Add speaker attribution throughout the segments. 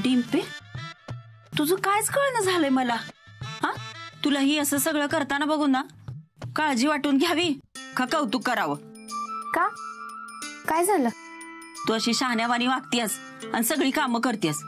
Speaker 1: डिंपे, तुझं कायच कळणं झालंय मला. हा, तुला ही असं सगळं करताना बघून ना काळजी वाटून घ्यावी का कौतुक करावं?
Speaker 2: का, काय झालं?
Speaker 1: तू अशी शहाण्यावानी वागतीयस आणि सगळी कामं करतेस.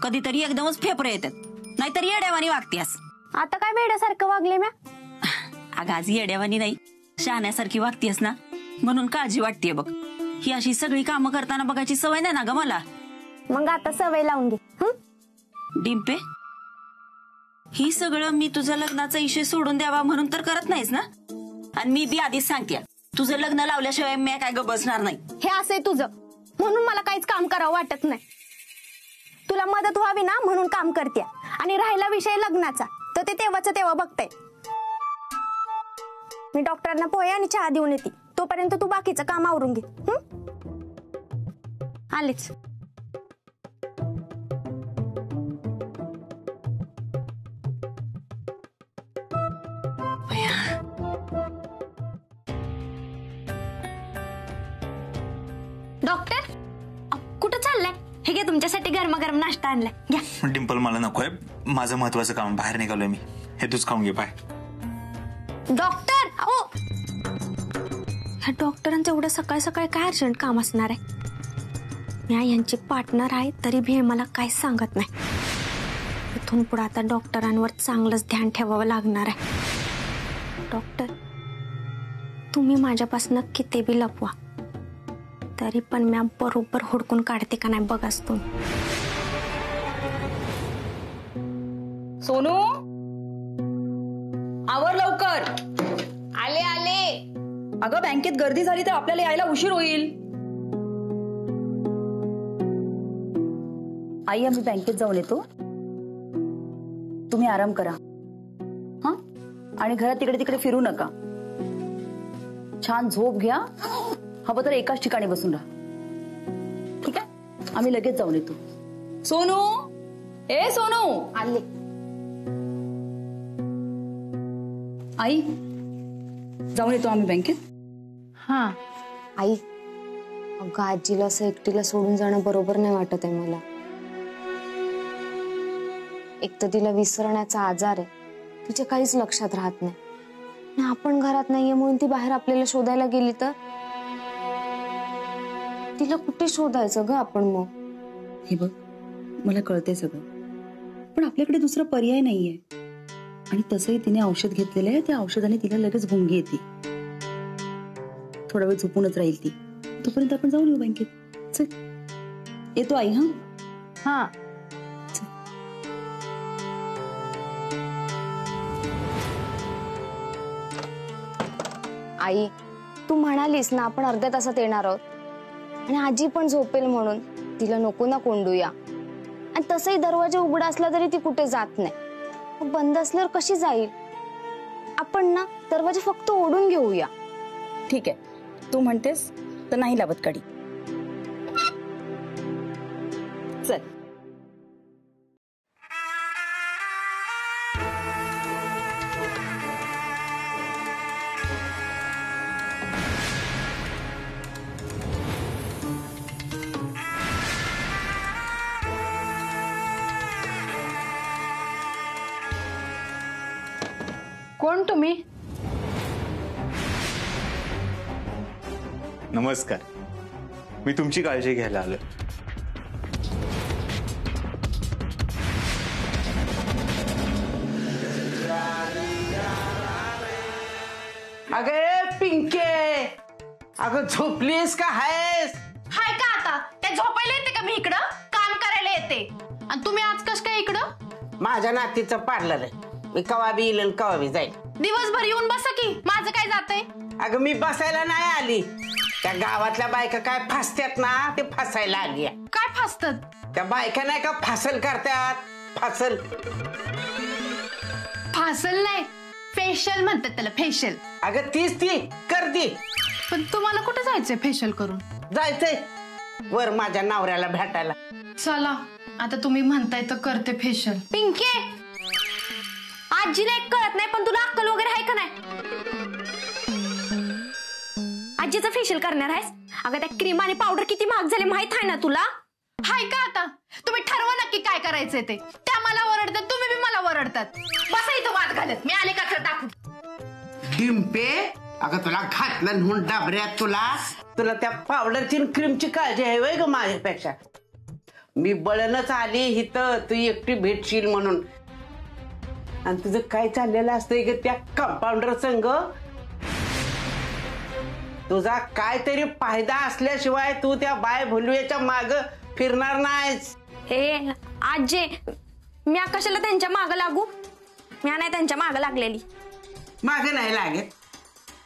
Speaker 1: कधीतरी एकदमच फेफरे येतात, नाहीतर येड्यावानी वागतीयस.
Speaker 2: आता काय वेड्यासारखं वागले म्या?
Speaker 1: अगं आज येड्यावानी नाही, शहाण्यासारखी वागतीयस ना, म्हणून काळजी वाटतेय बघ. ही अशी सगळी कामं करताना बघायची सवय नाही ना ग मला.
Speaker 2: मग आता सवय लावून घे.
Speaker 1: डिंपे, ही सगळं मी तुझ्या लग्नाचा इशू सोडून द्यावा म्हणून तर करत नाहीस ना? आणि मी बी आधीच सांगते, तुझं लग्न लावल्याशिवाय मी काय ग बसणार नाही.
Speaker 2: हे असंय तुझं, म्हणून मला काहीच काम करावं वाटत नाही. तुला मदत व्हावी ना म्हणून काम करते. आणि राहिला विषय लग्नाचा, तर ते तेव्हाच तेव्हा बघताय. मी डॉक्टरांना पोहे आणि चहा देऊन येते, तोपर्यंत तू बाकीचं काम आवरून घे. आलेच. डॉक्टर, कुठं चाललंय? हे घ्या, तुमच्यासाठी गरमागरम नाश्ता आणलाय, घ्या.
Speaker 3: डिंपल, मला नकोय, माझं महत्वाचं काम, बाहेर निघालोय मी. हे तूच खाऊन घे. बाय.
Speaker 2: डॉक्टर, ह्या डॉक्टरांचं एवढं सकाळ सकाळी काय अर्जंट काम असणार आहे? मी यांची पार्टनर आहे तरी भी मला काय सांगत नाही. इथून पुढे आता डॉक्टरांवर चांगलंच ध्यान ठेवावं लागणार आहे. डॉक्टर, तुम्ही माझ्यापासून किती बी लपवा, तरी पण मी बरोबर हुडकून काढते का नाही बघाच तुम्ही.
Speaker 4: सोनू, आवर लवकर.
Speaker 5: आले आले.
Speaker 4: अगं बँकेत गर्दी झाली तर आपल्याला यायला उशीर होईल. आई, आम्ही बँकेत जाऊन येतो, तुम्ही आराम करा. हा, आणि घरात तिकडे तिकडे फिरू नका. छान झोप घ्या, हवं तर एकाच ठिकाणी बसून राहा. ठीक आहे, आम्ही लगेच जाऊन येतो. सोनू, ए सोनू.
Speaker 5: आले.
Speaker 4: आई, जाऊन येतो आम्ही बँकेत.
Speaker 5: हा.
Speaker 2: आई, अगं आजीला असं एकटीला सोडून जाणं बरोबर नाही वाटत आहे मला. एक तर तिला विसरण्याचा आजार आहे, तिच्या काहीच लक्षात राहत नाही. आणि आपण घरात नाहीये म्हणून ती बाहेर आपल्याला शोधायला गेली तर तिला कुठे शोधायचं ग आपण? मग
Speaker 4: हे बघ, मला कळतंय सगळं, पण आपल्याकडे दुसरा पर्याय नाहीये. आणि तसंही तिने औषध घेतलेलं आहे, त्या औषधाने तिला लगेच भुंगी येते. थोडा वेळ झोपूनच राहील ती, तोपर्यंत आपण जाऊन येऊ बँकेत. चल, येतो आई. हा.
Speaker 2: आई, तू म्हणालीस ना आपण अर्ध्या तासात येणार आहोत, आणि आजी पण झोपेल म्हणून तिला नको ना कोंडूया. आणि तसंही दरवाजा उघडा असला तरी ती कुठे जात नाही. बंद असल्यावर कशी जाईल? आपण ना दरवाजा फक्त ओढून घेऊया.
Speaker 4: ठीक आहे, तू म्हणतेस तर नाही लावत कडी. चल.
Speaker 5: कोण तुम्ही?
Speaker 3: नमस्कार, मी तुमची काळजी घ्यायला आलोय.
Speaker 6: अगे पिंके, अगं झोपलीस का आहेस?
Speaker 5: हाय का आता? त्या झोपायला येते का मी इकडं? काम करायला येते. आणि तुम्ही आज कस काय इकडं?
Speaker 6: माझ्या नातीचं पार्लर आहे, मी कवा बी येईल कवा बी जाईल.
Speaker 5: दिवसभर येऊन बसा की, माझं काय जातंय?
Speaker 6: अगं मी बसायला नाही आली, त्या गावातल्या बायका काय फासतात ना, ते फासायला आली.
Speaker 5: काय फासतात?
Speaker 6: त्या बायका नाही का फासल करतात, फासल.
Speaker 5: फासल नाही, फेशियल म्हणतात त्याला, फेशियल.
Speaker 6: अगं तीच ती कर दी.
Speaker 5: पण तुम्हाला कुठे जायचंय फेशियल करून?
Speaker 6: जायचंय वर माझ्या नवऱ्याला भेटायला.
Speaker 5: चला, आता तुम्ही म्हणताय तर करते फेशियल.
Speaker 2: पिंके, आजीला एक कळत नाही, पण तुला अक्कल वगैरे आहे का नाही? आजीचं फेशियल करणार आहेस? अगं त्या क्रीम आणि पावडर किती महाग झाले माहित आहे ना तुला?
Speaker 5: हाय का आता? तुम्ही ठरवा ना नक्की काय करायचंय ते. त्या मला ओरडतात, तुम्ही बी मला ओरडतात. बसा इथं वाद घालत, मी आले कचरा टाकू.
Speaker 6: डिंपे, अगं तुला घातलं म्हणून डाबऱ्यात तुला त्या पावडरची क्रीमची काळजी आहे वय ग माझ्यापेक्षा. मी बळणच आली इथं तू एकटी भेटशील म्हणून. आणि तुझं काय चाललेलं असतंय ग त्या कंपाऊंडर संग. तुझा काहीतरी फायदा असल्याशिवाय तू त्या बाय भुलवेच्या माग फिरणार नाहीस.
Speaker 2: ए आजे, मी कशाला त्यांच्या मागं लागू? मी नाही त्यांच्या मागं लागलेली.
Speaker 6: मागे नाही लागत.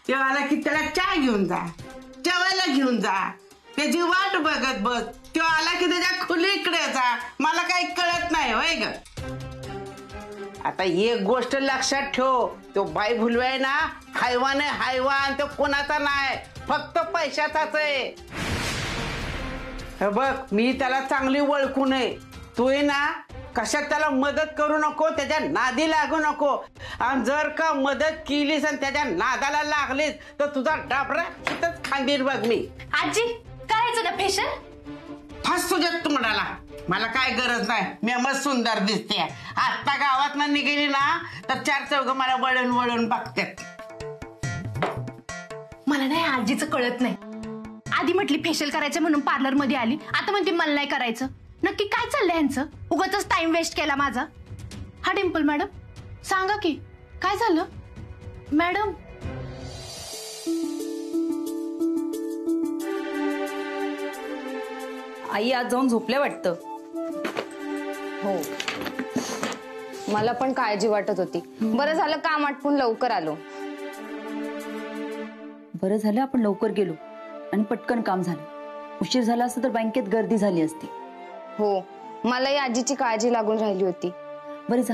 Speaker 6: तेव्हा आला की त्याला चहा घेऊन जा, जेवायला घेऊन जा, त्याची वाट बघत बस. तेव्हा आला की त्याच्या खोलीकडे जा. मला काही कळत नाही होय ग. आता एक गोष्ट लक्षात ठेव, तो बाई भुलवाय ना हैवान आहे, हैवान. तो कोणाचा नाही, फक्त पैशाचाच आहे. हे बघ, मी त्याला चांगली ओळखू नये. तू आहे ना कशात त्याला मदत करू नको, त्याच्या नादी लागू नको. आणि जर का मदत केलीस आणि त्याच्या नादाला लागलीस तर तुझा डाबरा तिथंच खांदीर बघ मी.
Speaker 5: आजी, करायचं ना फेशियल?
Speaker 6: फास तुझ्या तोंडाला. मला काय गरज नाही, मी मस्त सुंदर दिसते. आता गावात ना निघेली ना तर चार चौघ मला वळून वळून बघतात.
Speaker 5: मला नाही आजीचं कळत नाही. आधी म्हटली फेशियल करायचं म्हणून पार्लर मध्ये आली, आता म्हणते मला नाही करायचं. नक्की काय चाललंय यांचं? उगाचच टाइम वेस्ट केला माझा. हा डिंपल मॅडम, सांगा की काय झालं? मॅडम,
Speaker 4: आई आज जाऊन झोपल्या वाटतं.
Speaker 7: हो, मला पण काळजी वाटत होती. बरं झालं काम आटपून लवकर आलो.
Speaker 4: बरं झालं आपण लवकर गेलो आणि पटकन काम झालं. उशीर झाला असता तर बँकेत गर्दी झाली असती.
Speaker 7: हो, मलाही आजीची काळजी लागून राहिली होती.
Speaker 4: बरं जा,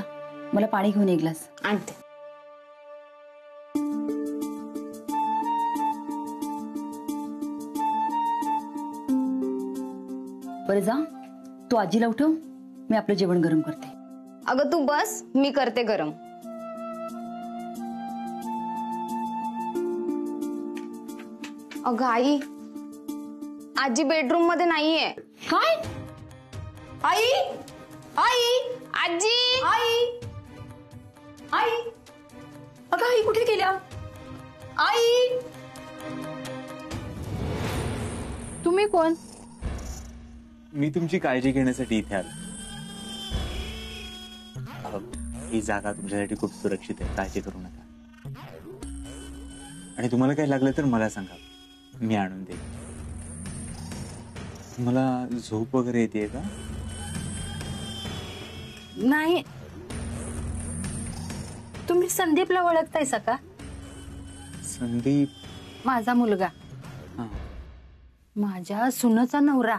Speaker 4: मला पाणी घेऊन एक ग्लास.
Speaker 7: आणते.
Speaker 4: बरं जा, तू आजीला उठव, मी आपलं जेवण गरम करते.
Speaker 7: अगं तू बस, मी करते गरम. अगं आई, आजी बेडरूम मध्ये नाहीये.
Speaker 4: काय? आई, आई,
Speaker 7: आजी,
Speaker 4: आई, आई, अगं आई कुठे गेल्या? आई,
Speaker 5: तुम्ही कोण?
Speaker 3: मी तुमची काळजी घेण्यासाठी इथे आलो. ही जागा तुमच्यासाठी खूप सुरक्षित आहे, काळजी करू नका. आणि तुम्हाला काही लागलं तर मला सांगा, मी आणून देईन. मला झोप वगैरे येते का?
Speaker 1: नाही. तुम्ही संदीपला ओळखतायसा का?
Speaker 3: संदीप?
Speaker 1: माझा मुलगा,
Speaker 3: हा.
Speaker 1: माझ्या सुनेचा नवरा.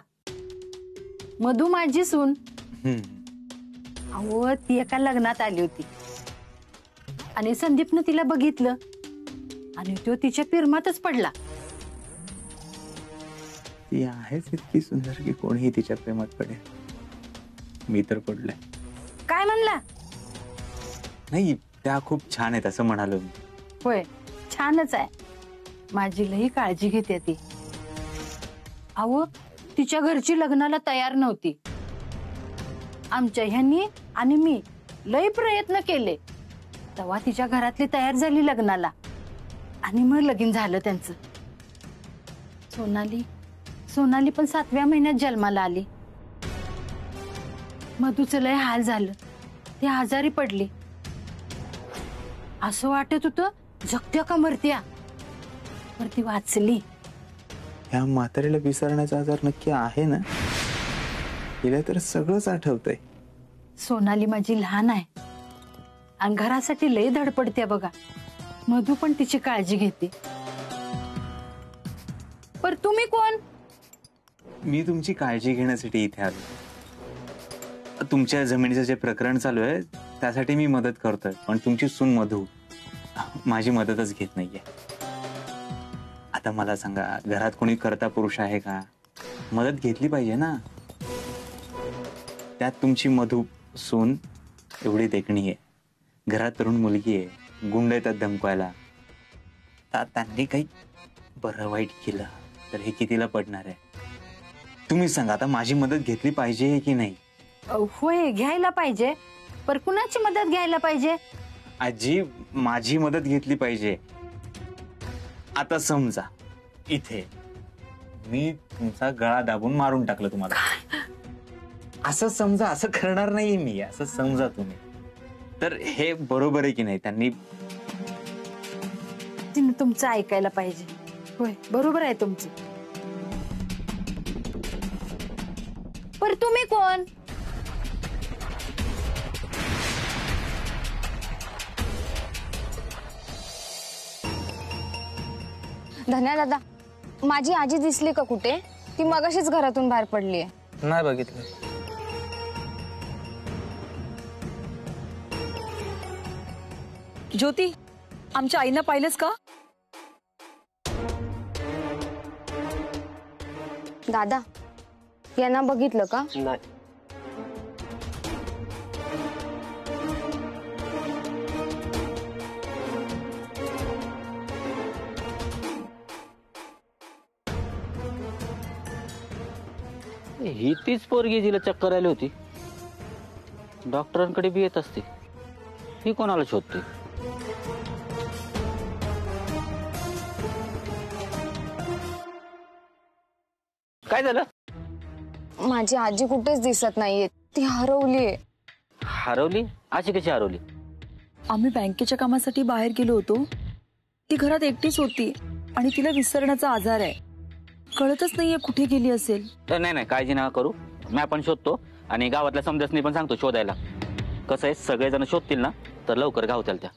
Speaker 1: मधू माझी सून. अहो, ती एका लग्नात आली होती आणि संदीपनं तिला बघितलं आणि तो तिच्या पिरमातच पडला.
Speaker 3: ती आहेच इतकी सुंदर की कोणीही तिच्या प्रेमात पडेल. मी तर पडलोय.
Speaker 1: काय म्हणला?
Speaker 3: नाही, त्या खूप छान आहेत असं म्हणालो मी.
Speaker 1: होय, छानच आहे. माझी लई काळजी घेते ती. अहो, तिच्या घरची लग्नाला तयार नव्हती. आमच्या ह्यांनी आणि मी लई प्रयत्न केले, तेव्हा तिच्या घरातली तयार झाली लग्नाला आणि मग लगीन झालं त्यांचं. सोनाली पण 7व्या महिन्यात जन्माला आली. मधूचं लय हाल झालं, ती आजारी पडली. असं वाटत होतं जगत्या का मरत्या, पण ती वाचली.
Speaker 3: ह्या म्हातारीला विसरण्याचा आजार नक्की आहे ना? तिला तर सगळंच आठवतंय.
Speaker 1: सोनाली माझी लहान आहे आणि घरासाठी लय धडपडते बघा. मधू पण तिची काळजी घेते. पर तुम्ही कोण?
Speaker 3: मी तुमची काळजी घेण्यासाठी इथे आलो. तुमच्या जमिनीचं जे प्रकरण चालू आहे त्यासाठी मी मदत करतोय, पण तुमची सून मधू माझी मदतच घेत नाहीये. आता मला सांगा, घरात कोणी कर्ता पुरुष आहे का? मदत घेतली पाहिजे ना. त्यात तुमची मधू सून एवढी देखणी आहे, घरात तरुण मुलगी आहे, गुंड येतात धमकायला. त्यांनी काही बरं वाईट केलं तर हे कितीला पडणार आहे? तुम्ही सांगा, आता माझी मदत घेतली पाहिजे की नाही?
Speaker 1: होय घ्यायला पाहिजे, पर कुणाची मदत घ्यायला पाहिजे?
Speaker 3: आजी माझी मदत घेतली पाहिजे. आता समजा इथे मी तुमचा गळा दाबून मारून टाकलं तुम्हाला, असं समजा. असं करणार नाही मी, असं समजा तुम्ही. तर हे बरोबर आहे की नाही? त्यांनी
Speaker 1: तिने तुमचं ऐकायला पाहिजे. होय बरोबर आहे तुमचं. पर तुम्ही कोण?
Speaker 7: धन्या दादा, माझी आजी दिसली का कुठे? ती मगाशीच घरातून बाहेर पडलीये.
Speaker 8: नाही बघितलं.
Speaker 4: ज्योती, आमच्या आईनं पाहिलंच का?
Speaker 7: दादा, यांना बघितलं का?
Speaker 8: नाही.
Speaker 9: ही तीच पोरगी जिला चक्कर आली होती. डॉक्टरांकडे बी येत असते. ही कोणाला शोधते? काय झालं?
Speaker 7: माझी आजी कुठेच दिसत नाहीये, ती हरवलीये.
Speaker 9: हरवली? अशी कशी हरवली?
Speaker 4: आम्ही बँकेच्या कामासाठी बाहेर गेलो होतो. ती घरात एकटीच होती आणि तिला विसरण्याचा आजार आहे. कळतच नाहीये कुठे गेली असेल.
Speaker 9: तर नाही काळजी नका करू, मी आपण शोधतो आणि गावातल्या समजासनी पण सांगतो शोधायला. कसं आहे, सगळेजण शोधतील ना तर लवकर गावतील त्या.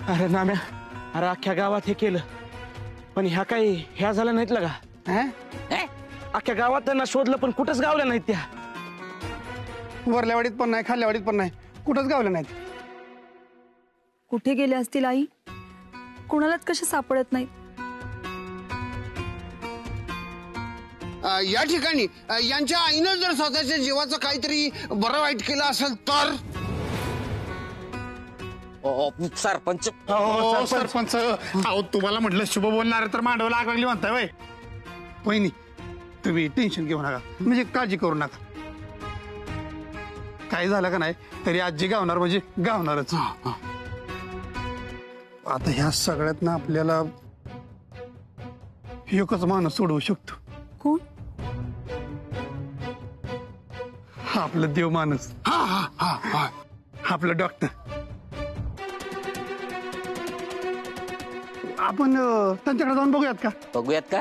Speaker 8: अरे नाम्या, अरे अख्ख्या गावात हे केलं, पण ह्या झाल्या नाहीत लगा. अख्ख्या गावात त्यांना शोधलं पण कुठंच गावल्या नाहीत त्या.
Speaker 10: वरल्यावाडीत पण नाही, खाल्ल्यावाडीत पण नाही, कुठंच गावल्या नाहीत.
Speaker 4: कुठे गेले असतील आई? कुणालाच कशा सापडत नाही.
Speaker 10: या ठिकाणी यांच्या आईनं जर स्वतःच्या जीवाचं काहीतरी बरं वाईट केलं असेल तर?
Speaker 8: सरपंच.
Speaker 10: सरपंच, अहो तुम्हाला म्हटलं शुभ बोलणार तर मांडव लागली म्हणताय वय. वहिनी, तुम्ही टेन्शन घेऊ नका, म्हणजे काळजी करू नका. काय झालं का नाही तरी आजी गावणार म्हणजे गावणारच. आता ह्या सगळ्यात ना आपल्याला एकच माणूस सोडवू शकतो.
Speaker 4: कोण?
Speaker 10: आपलं देव माणूस, आपलं डॉक्टर. आपण त्यांच्याकडे जाऊन बघूयात का?
Speaker 9: बघूयात का?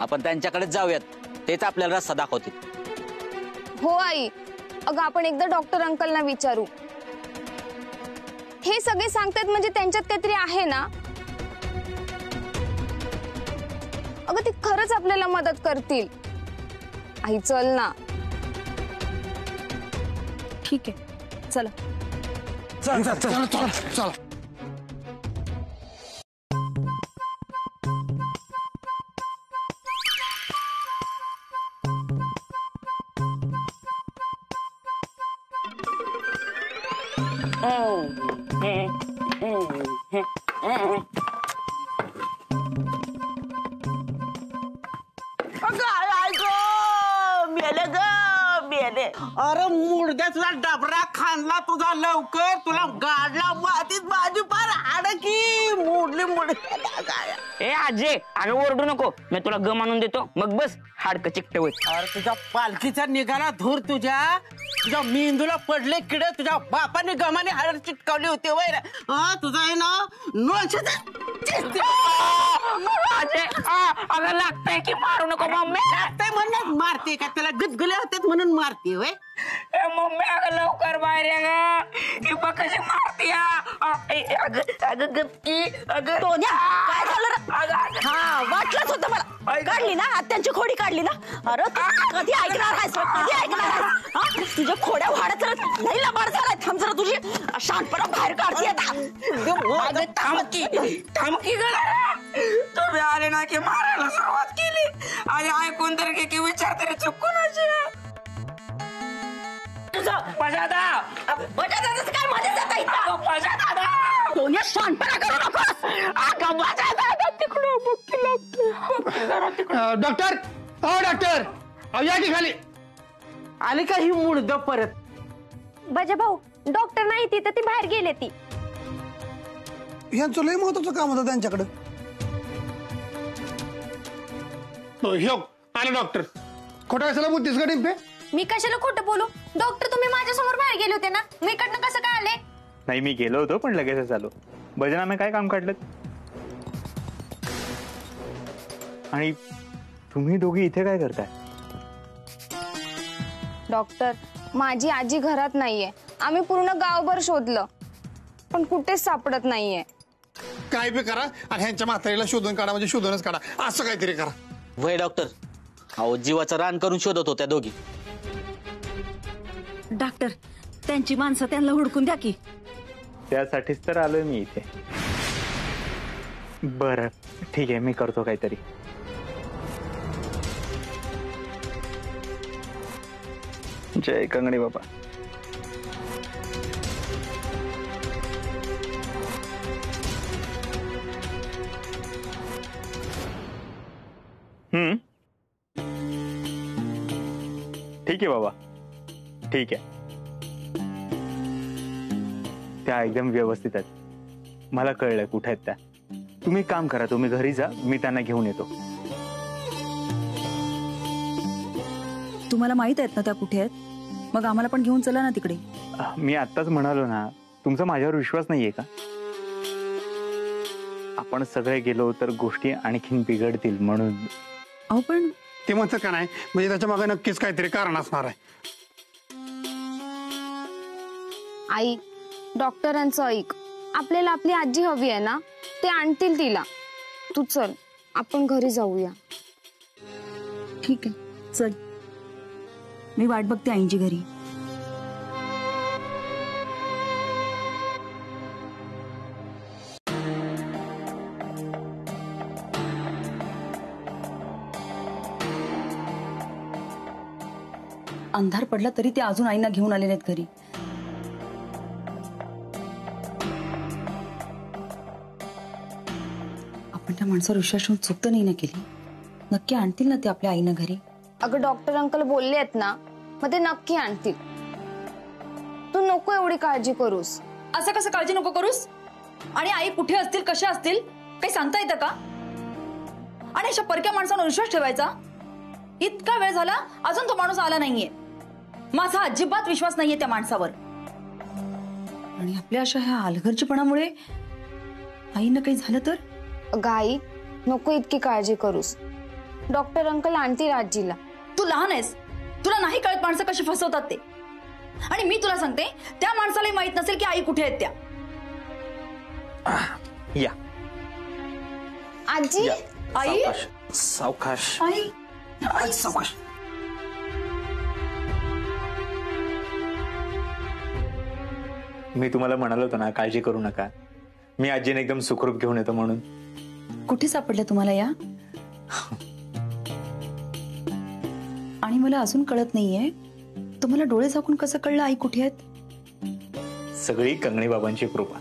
Speaker 9: आपण त्यांच्याकडे जाऊयात, तेच आपल्याला रस्ता दाखवतील.
Speaker 7: हो आई, अगं आपण एकदा डॉक्टर अंकलना विचारू. हे सगळे सांगतात म्हणजे त्यांच्यात काहीतरी आहे ना. अगं ते खरंच आपल्याला मदत करतील. आई चल ना.
Speaker 4: ठीक आहे, चला.
Speaker 10: चला.
Speaker 6: अरे मुडद्या तुझा डबरा खांदला तुझा लवकर, तुला गाडला मातीत माझी पार हाडकी मोडली काय.
Speaker 9: ए आजे, अगं ओरडू नको, मी तुला गम आणून देतो, मग बस हाडकं चिकट होईल.
Speaker 6: अरे तुझ्या पालखीचा निघाला धूर, तुझ्या मेंदूला पडले किडे, तुझ्या बापाने गमाने हाड चिटकावली होते वैर. तुझा आहे ना
Speaker 9: अगं लागतंय की मारू नको मम्मी.
Speaker 6: लागतंय म्हणून मारते का? त्याला गुदगुल्या होत्यात म्हणून मारते वय.
Speaker 9: मम्मी अगं लवकर बाहेर या ग, कशी मारते. अगं गप्पी, अगं
Speaker 4: टोन्या, काय झालं रे? हा, वाटलंच होतं मला. काढली ना आत्यांची खोडी काढली ना. अरे कधी ऐकणार आहेस? कधी ऐकणार आहेस? हा, तुझ्या खोड्या वाढत नाही, लबाड झालाय. थांब जरा, तुझी शांतपणा बाहेर काढते आता.
Speaker 9: थांबकी ग, तुम्ही आले ना की मारायला सुरुवात केली आणि ऐकून तर की विचार तरी चुकून.
Speaker 8: तुझं माझ्या दादा
Speaker 4: माझ्या दादाचं काय मध्ये जाता इथं?
Speaker 8: माझ्या दादा
Speaker 4: सोन्या शांतपणा करू नकोस.
Speaker 8: अगं माझ्या दादा तिकडं बुक्की लागते.
Speaker 10: डॉक्टर हो डॉक्टर अहो या की खाली.
Speaker 6: आली का ही मुडद परत?
Speaker 2: बजा भाऊ डॉक्टर नाही ती तर ती बाहेर गेले ती.
Speaker 10: यांचं लय महत्वाचं काम होतं त्यांच्याकडे. ह्यो आले डॉक्टर. खोटा कशाला बोलतीस का डिंपे?
Speaker 2: मी कशाला खोटं बोलू? डॉक्टर तुम्ही माझ्यासमोर बाहेर गेले होते ना, मी इकडनं कसं काय आले?
Speaker 3: नाही मी गेलो होतो पण लगेचच आलो. भजनाने काय काम काढलं? आणि तुम्ही दोघी इथे काय करताय?
Speaker 7: डॉक्टर माझी आजी घरात नाहीये. आम्ही पूर्ण गावभर शोधलं पण कुठेच सापडत नाहीये.
Speaker 10: काय बी करा आणि ह्यांच्या म्हातारीला शोधून काढा म्हणजे शोधूनच काढा असं काहीतरी करा.
Speaker 9: वय डॉक्टर अहो जीवाचं रान करून शोधत होत्या दोघी.
Speaker 4: डॉक्टर त्यांची माणसं त्यांना हुडकून द्या की.
Speaker 3: त्यासाठीच तर आलोय मी इथे. बरं ठीक आहे मी करतो काहीतरी. जय कंगणे बाबा. ठीक आहे बाबा ठीक आहे. त्या एकदम व्यवस्थित आहेत. मला कळलंय कुठे आहेत त्या. तुम्ही एक काम करा तुम्ही घरी जा मी त्यांना घेऊन येतो.
Speaker 4: तुम्हाला माहित आहेत ना त्या कुठे आहेत? मग आम्हाला पण घेऊन चला ना तिकडे.
Speaker 3: मी आत्ताच म्हणालो ना तुमचा माझ्यावर विश्वास नाहीये का? आपण सगळे गेलो तर गोष्टी आणखीन बिघडतील म्हणून.
Speaker 4: अहो पण
Speaker 10: ते म्हणतात का नाही म्हणजे त्याच्या मागे नक्कीच काहीतरी कारण असणार आहे.
Speaker 7: आई डॉक्टरांचं ऐक. आपल्याला आपली आजी हवी आहे ना, ते आणतील तिला. तू चल आपण घरी जाऊया.
Speaker 4: ठीक आहे चल. मी वाट बघते आईंची घरी. अंधार पडला तरी ते अजून आईना घेऊन आले नाहीत घरी. आपण त्या माणसावर विश्वास ठेवून चूक तर नाही ना केली. नक्की आणतील ना ते आपल्या आईना घरी.
Speaker 7: अगं डॉक्टर अंकल बोलले आहेत ना, मग ते नक्की आणतील. तू नको एवढी काळजी करूस.
Speaker 4: असं कसं काळजी नको करूस? आणि आई कुठे असतील कशा असतील काही सांगता येतं का? आणि अशा परक्या माणसावर विश्वास ठेवायचा? इतका वेळ झाला अजून तो माणूस आला नाहीये. माझा अजिबात विश्वास नाहीये त्या माणसावर. आणि आपल्या अशा ह्या हलगर्जीपणामुळे आईनं काही झालं तर?
Speaker 7: अगं आई नको इतकी काळजी करूस. डॉक्टर अंकल आणतील आजीला.
Speaker 4: तू लहान आहेस, तुला नाही कळत माणसं कशी फसवतात ते. आणि मी तुला सांगते त्या माणसालाही माहित नसेल की आई कुठे आहेत त्या.
Speaker 3: या
Speaker 7: आजी
Speaker 4: आई
Speaker 3: सावकाश.
Speaker 4: आई आई सावकाश.
Speaker 3: मी तुम्हाला म्हणालो होतो ना काळजी करू नका. मी आजीने एकदम सुखरूप घेऊन येतो म्हणून.
Speaker 4: कुठे सापडल्या तुम्हाला या? आणि मला अजून कळत नाहीये तुम्हाला डोळे झाकून कसं कळलं आई कुठे आहेत?
Speaker 3: सगळी कंगणे बाबांची कृपा.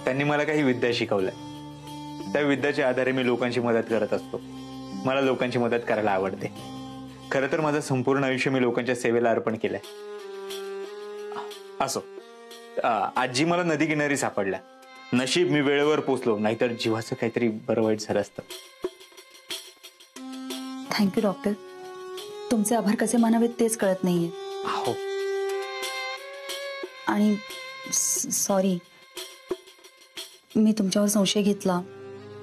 Speaker 3: त्यांनी मला काही विद्या शिकवल्या. त्या विद्याच्या आधारे मी लोकांची मदत करत असतो. मला लोकांची मदत करायला आवडते. खरं तर माझं संपूर्ण आयुष्य मी लोकांच्या सेवेला अर्पण केलंय. असो आजी मला नदी किनारी सापडल्या. नशीब मी वेळेवर पोचलो, नाहीतर जीवाचं काहीतरी बरं वाईट झालं असतं.
Speaker 4: Thank you doctor. तुमचे आभार कसे मानावेत तेच कळत नाहीये.
Speaker 3: हो.
Speaker 4: आणि सॉरी मी तुमच्यावर संशय घेतला,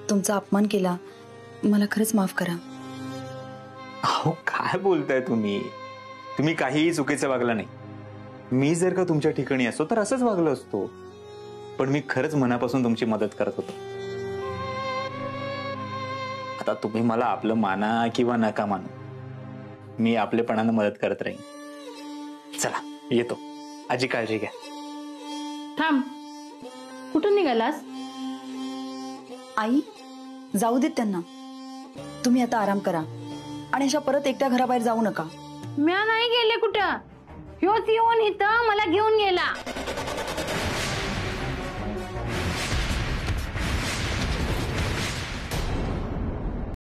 Speaker 4: तुमचा अपमान केला. मला खरंच माफ करा.
Speaker 3: अहो काय बोलताय तुम्ही? तुम्ही काहीही चुकीचं वागला नाही. मी जर का तुमच्या ठिकाणी असतो तर असंच वागलो असतो. पण मी खरंच मनापासून तुमची मदत करत होतो. आता तुम्ही मला आपलं माना किंवा नका मानू, मी आपलेपणानं मदत करत राहीन. चला येतो. आजी काळजी घ्या.
Speaker 5: थांब, कुठून निघालास?
Speaker 4: आई जाऊ देत त्यांना. तुम्ही आता आराम करा आणि अशा परत एकट्या घराबाहेर जाऊ नका.
Speaker 5: म्या नाही गेले कुठं.
Speaker 1: ह्योच येऊन इथं मला घेऊन गेला.